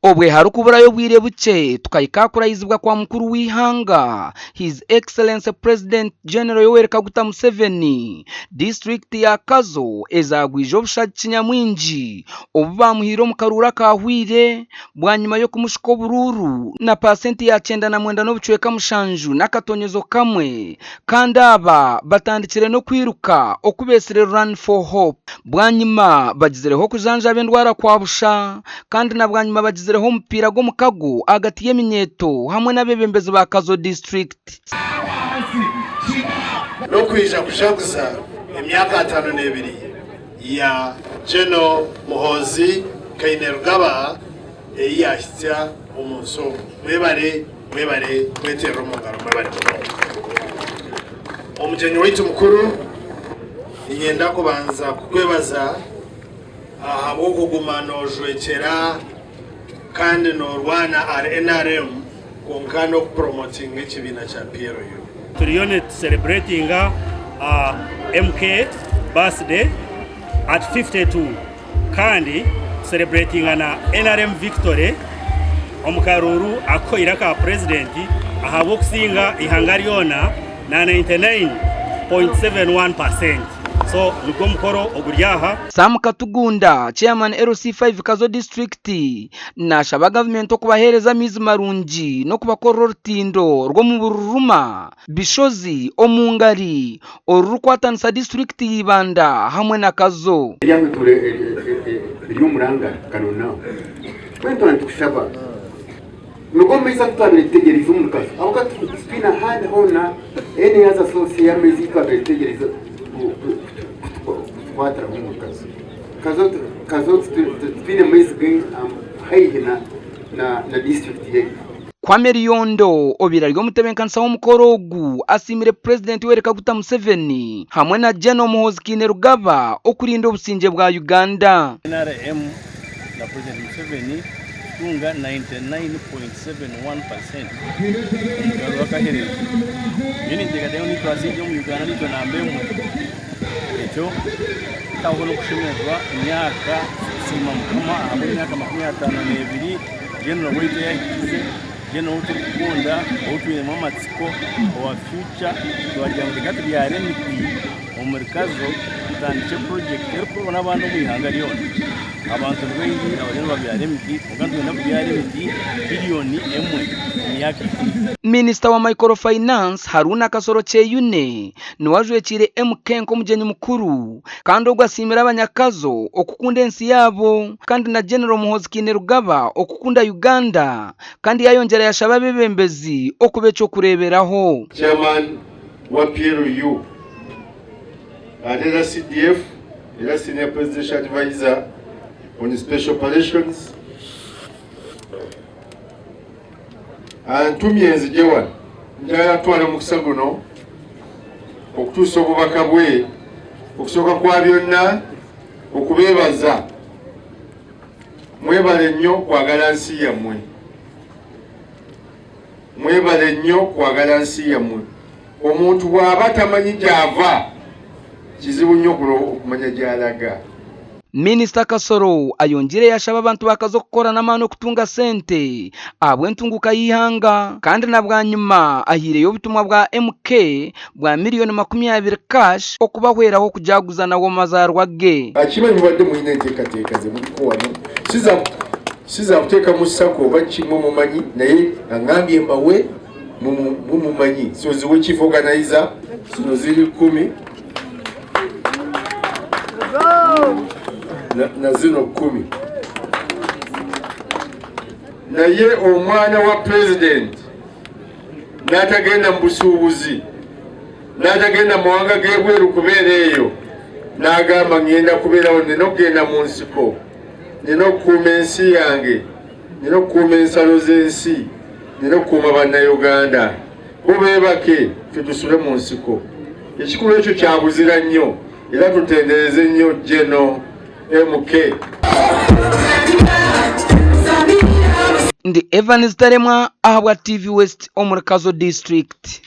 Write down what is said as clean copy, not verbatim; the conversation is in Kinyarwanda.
obwe harukuburayo bwire buke tukayikakurayizibwa kwa mukuru w'ihanga His Excellency President General Yoweri Kaguta Museveni district ya Kazo ezagwije obushaki kinyamwingi obubamuhiro mu karura kahwire bwanyuma yo kumushiko bururu na pasenti ya 9 n'obucweka mushanju n'akatonyezo kamwe kandi aba batandikire no kwiruka okubesere Run for Hope bwanyuma bagizereho kujanja bendwara kwa busha kandi na bwanyuma bagizereho umupira go mukago agati y'eminyeto hamwe n'abebembezi ba Kazo district no kwija kushaguza emyaka 52 ya General Muhozi Kainerugaba eyashitya umunso mwebare kwetera umugaro mwebare omujenyi witu mukuru igenda kubanza kukwebaza ahabo kugumana ojwekera kandi norwana NRM konkano promoting ekibina cha PRU. Turione celebrating MK birthday at 52 kandi celebrating na NRM victory omukaruru akoira ka president ahabo kusinga ihangariona na 99.71%. So nuko mukoro oguryaha Sam Katugunda chairman LC5 Kazo district na shaba government okubahereza mizi marungi no kubakorora rutindo rwo mu bururuma bishozi omungari orukwatanisa district yibanda hamwe na Kazo yamwe tule byumuranga kanona kwento ntukushaba nuko meza tutanetegereza umukazi aho gatspina handi hona ene yaza sosi ya mezika betegereza kwatra umukazi Kazo tspina mezige haihi na district ye kwa Meriondo obira ryo mutebenkanisa wo mukorogu asimire president Yoweri Kaguta Museveni hamwe na General Muhozi Kainerugaba okurinda obusinje bwa Uganda NRM na president Museveni kunga 99.71% mugaro wakahereza yini ndikadeo ni twasije mu Uganda nito nambemu echo tawo no kushimezwa imyaka sima mukama abo imyaka 52 General Wete yakize General Wete kukunda otuye mu matsiko wa future twajya mu gati bya remiti omurikazo tandike project eriko n'abantu mwihangariyo abantu bengi abageni babyaremiti ugandu na byaremiti billioni emwe myaka Minister wa Microfinance Haruna Kasoro Cheyune niwajwekire MK nko mujenyi mukuru kandi ogwasimira abanyakazo okukunda ensi yabo kandi na General Muhozi Kainerugaba okukunda Uganda kandi yayongera yashaba bebembezi okubecho kureberaho Chairman wa PRU Adela CDF ila Senior Presidential Advisor on Special Operations antumyenzi jewa njaya twala mukisaguno okutusa obubaka bwe okusoka kwa byonna okubebaza mwebale nnyo kwagala nsi yammwe mwebale nnyo kwagala nsi yammwe omuntu bw'aba tamanyi gy'ava kizibu nnyo okumanya gy'alaga Minister Kasoro ayongire yashaba abantu bakazo gukora n'amano kutunga sente abwe ntunguka yihanga kandi na bwanyuma ahireyo obutumwa bwa MK bwa miliyoni 20 cash okubahweraho kujaguza nawo mazarwa ge akimanyi badde muine nteekateeka ze mulikuwano siza kuteeka mu sako bakimwe mumanyi naye angambye mbawe mumumanyi so ziwe chief organizer zino ziri 10 na zino 10 naye omwana wa president natagenda mu busuubuzi natagenda mu wanga gebweru kubeera eyo n'agamba ngenda kubeerawo nina okugenda mu nsiko nina okukuuma ensi yange nina okukuuma ensalo z'ensi nina okukuuma bannayuganda bubeebake tutusule mu nsiko ekikulu ekyo kyabuzira nnyo era tutendereze nnyo General MK ndi Evans Taremwa ahabwa TV West omuri Kazo district